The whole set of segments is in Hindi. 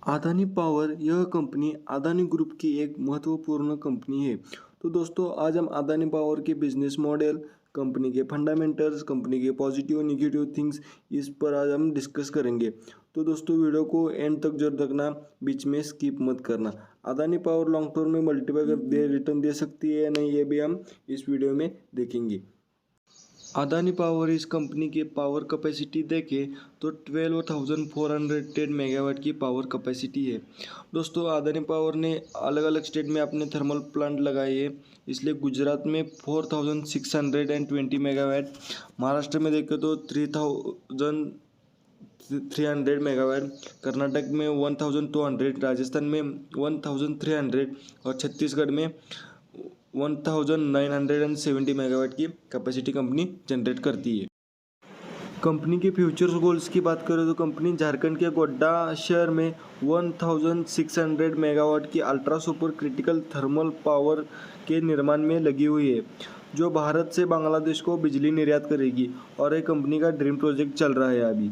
अदानी पावर यह कंपनी अदानी ग्रुप की एक महत्वपूर्ण कंपनी है। तो दोस्तों आज हम अदानी पावर के बिजनेस मॉडल, कंपनी के फंडामेंटल्स, कंपनी के पॉजिटिव नेगेटिव थिंग्स इस पर आज हम डिस्कस करेंगे। तो दोस्तों वीडियो को एंड तक जरूर देखना, बीच में स्किप मत करना। अदानी पावर लॉन्ग टर्म में मल्टीपल रिटर्न दे सकती है या नहीं, ये भी हम इस वीडियो में देखेंगे। अदानी पावर इस कंपनी की पावर कैपेसिटी देखें तो 12,410 मेगावाट की पावर कैपेसिटी है। दोस्तों अदानी पावर ने अलग अलग स्टेट में अपने थर्मल प्लांट लगाए हैं, इसलिए गुजरात में 4,620 मेगावाट, महाराष्ट्र में देखें तो 3,300 मेगावाट, कर्नाटक में 1,200, राजस्थान में 1,300 और छत्तीसगढ़ में 1,970 मेगावाट की कैपेसिटी कंपनी जनरेट करती है। कंपनी के फ्यूचर्स गोल्स की बात करें तो कंपनी झारखंड के गोड्डा शहर में 1,600 मेगावाट की ultra super critical thermal power के निर्माण में लगी हुई है, जो भारत से बांग्लादेश को बिजली निर्यात करेगी और ये कंपनी का ड्रीम प्रोजेक्ट चल रहा है अभी।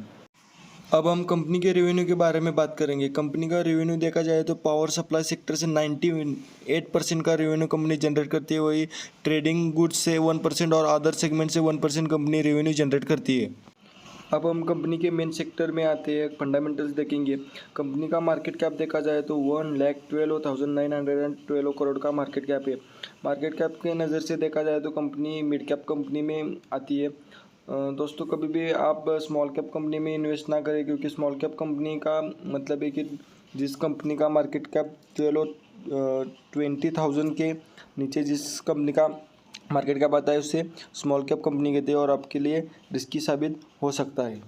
अब हम कंपनी के रेवेन्यू के बारे में बात करेंगे। कंपनी का रेवेन्यू देखा जाए तो पावर सप्लाई सेक्टर से 98% का रेवेन्यू कंपनी जनरेट करती है, वही ट्रेडिंग गुड्स से 1% और अदर सेगमेंट से 1% कंपनी रेवेन्यू जनरेट करती है। अब हम कंपनी के मेन सेक्टर में आते हैं, फंडामेंटल्स देखेंगे। कंपनी का मार्केट कैप देखा जाए तो 1,12,912 करोड़ का मार्केट कैप है। मार्केट कैप के नज़र से देखा जाए तो कंपनी मिड कैप कंपनी में आती है। दोस्तों कभी भी आप स्मॉल कैप कंपनी में इन्वेस्ट ना करें, क्योंकि स्मॉल कैप कंपनी का मतलब है कि जिस कंपनी का मार्केट कैप 20,000 के नीचे जिस कंपनी का मार्केट कैप आता है उससे स्मॉल कैप कंपनी कहते हैं और आपके लिए रिस्की साबित हो सकता है।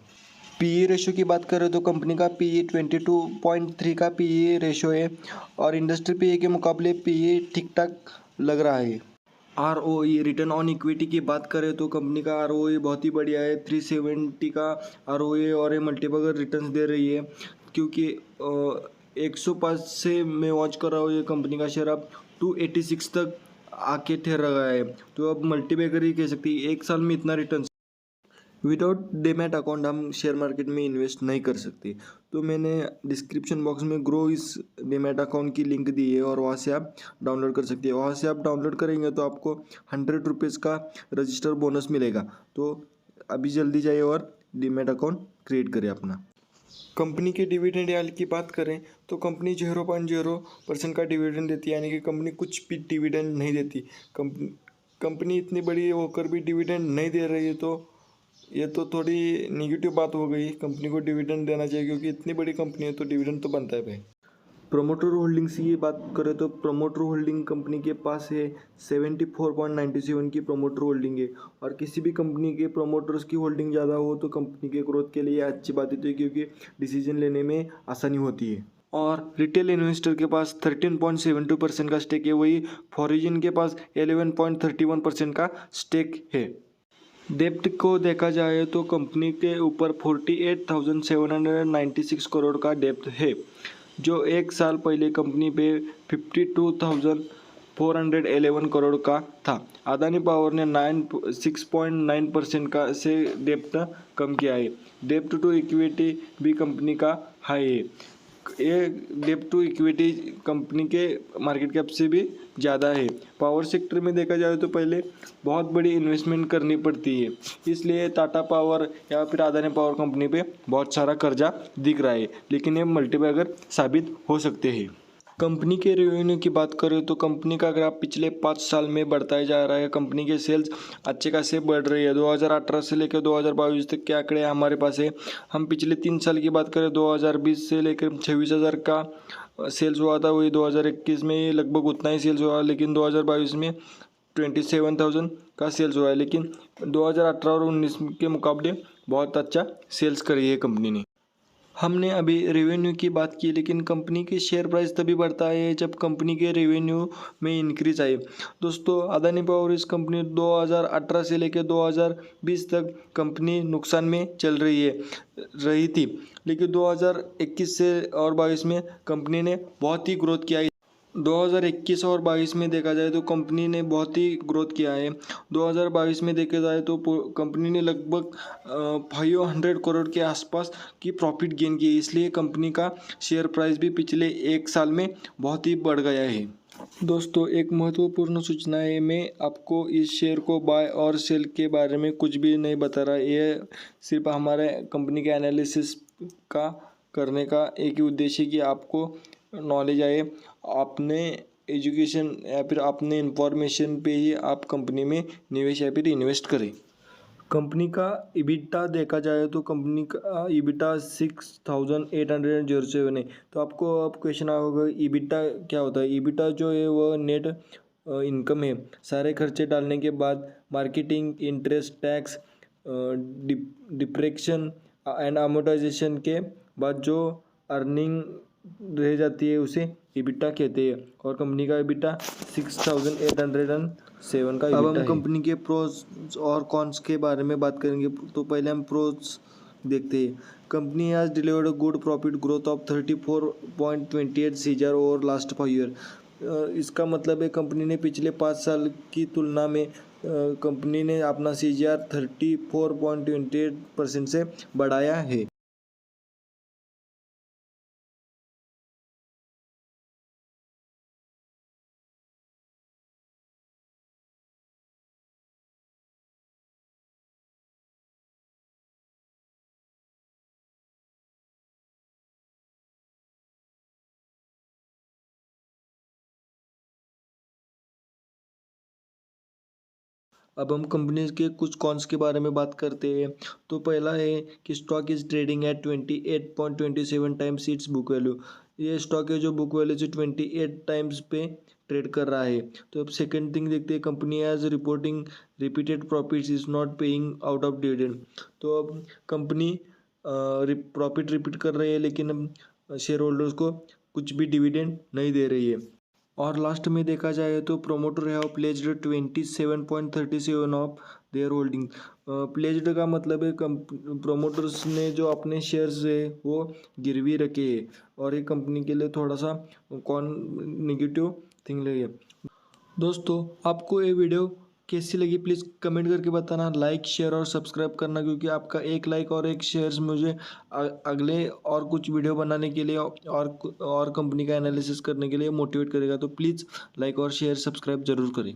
पीई रेशो की बात करें तो कंपनी का पीई 22.3 का पीई रेशो है और इंडस्ट्री पीई के मुकाबले पीई ठीक ठाक लग रहा है। ROE रिटर्न ऑन इक्विटी की बात करें तो कंपनी का ROE बहुत ही बढ़िया है, 370 का ROE और ये मल्टीपल रिटर्न्स दे रही है, क्योंकि 105 से मैं वॉच कर रहा हूँ ये कंपनी का शेयर अब 286 तक आके ठहर रहा है, तो अब मल्टीबैगर ही कह सकती है। एक साल में इतना रिटर्न विदाउट डीमैट अकाउंट हम शेयर मार्केट में इन्वेस्ट नहीं कर सकते। तो मैंने डिस्क्रिप्शन बॉक्स में ग्रो इस डीमैट अकाउंट की लिंक दी है और वहाँ से आप डाउनलोड कर सकते हैं। वहाँ से आप डाउनलोड करेंगे तो आपको 100 रुपीज़ का रजिस्टर बोनस मिलेगा। तो अभी जल्दी जाइए और डीमैट अकाउंट क्रिएट करें अपना। कंपनी के डिविडेंड याल्ड की बात करें तो कंपनी 0.0% का डिविडेंड देती है, यानी कि कंपनी कुछ भी डिविडेंड नहीं देती। कंपनी इतनी बड़ी होकर भी डिविडेंड नहीं दे रही है, तो ये तो थोड़ी निगेटिव बात हो गई। कंपनी को डिविडेंड देना चाहिए, क्योंकि इतनी बड़ी कंपनी है तो डिविडेंड तो बनता है भाई। प्रोमोटर होल्डिंग्स की बात करें तो प्रोमोटर होल्डिंग कंपनी के पास है 74.97 की प्रोमोटर होल्डिंग है, और किसी भी कंपनी के प्रोमोटर्स की होल्डिंग ज़्यादा हो तो कंपनी के ग्रोथ के लिए अच्छी बात है, क्योंकि डिसीजन लेने में आसानी होती है। और रिटेल इन्वेस्टर के पास 13.72% का स्टेक है, वही फॉरिजिन के पास 11.31% का स्टेक है। डेप्ट को देखा जाए तो कंपनी के ऊपर 48,796 करोड़ का डेप्ट है, जो एक साल पहले कंपनी पे 52,411 करोड़ का था। अदानी पावर ने 6.9% का से डेप्ट कम किया है। डेप्ट टू इक्विटी भी कंपनी का हाई है। ये डेप्ट टू इक्विटी कंपनी के मार्केट कैप से भी ज़्यादा है। पावर सेक्टर में देखा जाए तो पहले बहुत बड़ी इन्वेस्टमेंट करनी पड़ती है, इसलिए टाटा पावर या फिर अदानी पावर कंपनी पे बहुत सारा कर्जा दिख रहा है, लेकिन ये मल्टीबैगर साबित हो सकते हैं। कंपनी के रेवेन्यू की बात करें तो कंपनी का ग्राफ पिछले 5 साल में बढ़ता ही जा रहा है। कंपनी के सेल्स अच्छे खासे बढ़ रही है। 2018 से लेकर 2022 तक के आंकड़े हमारे पास है। हम पिछले 3 साल की बात करें, 2020 से लेकर 26,000 का सेल्स हुआ था, वही 2021 में लगभग उतना ही सेल्स हुआ, लेकिन 2022 में 27,000 का सेल्स हुआ है, लेकिन 2018 और 19 के मुकाबले बहुत अच्छा सेल्स करी है कंपनी ने। हमने अभी रेवेन्यू की बात की, लेकिन कंपनी की शेयर प्राइस तभी बढ़ता है जब कंपनी के रेवेन्यू में इंक्रीज आए। दोस्तों अदानी पावर इस कंपनी 2018 से लेकर 2020 तक कंपनी नुकसान में चल रही थी, लेकिन 2021 से और 22 में कंपनी ने बहुत ही ग्रोथ किया है। 2021 और 22 में देखा जाए तो कंपनी ने बहुत ही ग्रोथ किया है। 2022 में देखा जाए तो कंपनी ने लगभग 500 करोड़ के आसपास की प्रॉफिट गेन की, इसलिए कंपनी का शेयर प्राइस भी पिछले एक साल में बहुत ही बढ़ गया है। दोस्तों, एक महत्वपूर्ण सूचना है, मैं आपको इस शेयर को बाय और सेल के बारे में कुछ भी नहीं बता रहा। यह सिर्फ हमारे कंपनी के एनालिसिस का करने का एक ही उद्देश्य है कि आपको नॉलेज आए, अपने एजुकेशन या फिर अपने इंफॉर्मेशन पे ही आप कंपनी में निवेश या फिर इन्वेस्ट करें। कंपनी का EBITDA देखा जाए तो कंपनी का EBITDA 6,807 है। तो आपको अब क्वेश्चन आया होगा EBITDA क्या होता है। EBITDA जो है वह नेट इनकम है, सारे खर्चे डालने के बाद, marketing, interest, tax, depreciation and amortisation के बाद जो अर्निंग रह जाती है उसे EBITDA कहते हैं। और कंपनी का EBITDA 6,807 का। अब हम कंपनी के प्रोज और कॉन्स के बारे में बात करेंगे। तो पहले हम प्रोज देखते हैं। Company has delivered a good profit growth of 34.28 CAGR over last 5 year. इसका मतलब है कंपनी ने पिछले 5 साल की तुलना में कंपनी ने अपना CAGR 34.28% से बढ़ाया है। अब हम कंपनी के कुछ कॉन्स के बारे में बात करते हैं। तो पहला है कि stock is trading at 28.27 times it's book value. ये स्टॉक है जो बुक वैल्यू से 28 टाइम्स पे ट्रेड कर रहा है। तो अब सेकंड थिंग देखते हैं, company as reporting repeated profits is not paying out of dividend. तो अब कंपनी प्रॉफिट रिपीट कर रही है लेकिन शेयर होल्डर्स को कुछ भी डिविडेंड नहीं दे रही है। और लास्ट में देखा जाए तो promoter have pledged 27.37 of their holding. Pledged का मतलब है प्रोमोटर्स ने जो अपने शेयर्स है वो गिरवी रखे हैं, और ये कंपनी के लिए थोड़ा सा नेगेटिव थिंग लगे। दोस्तों, आपको ये वीडियो कैसी लगी प्लीज़ कमेंट करके बताना, लाइक शेयर और सब्सक्राइब करना, क्योंकि आपका एक लाइक और एक शेयर्स मुझे अगले और कुछ वीडियो बनाने के लिए और कंपनी का एनालिसिस करने के लिए मोटिवेट करेगा। तो प्लीज़ लाइक और शेयर सब्सक्राइब ज़रूर करें।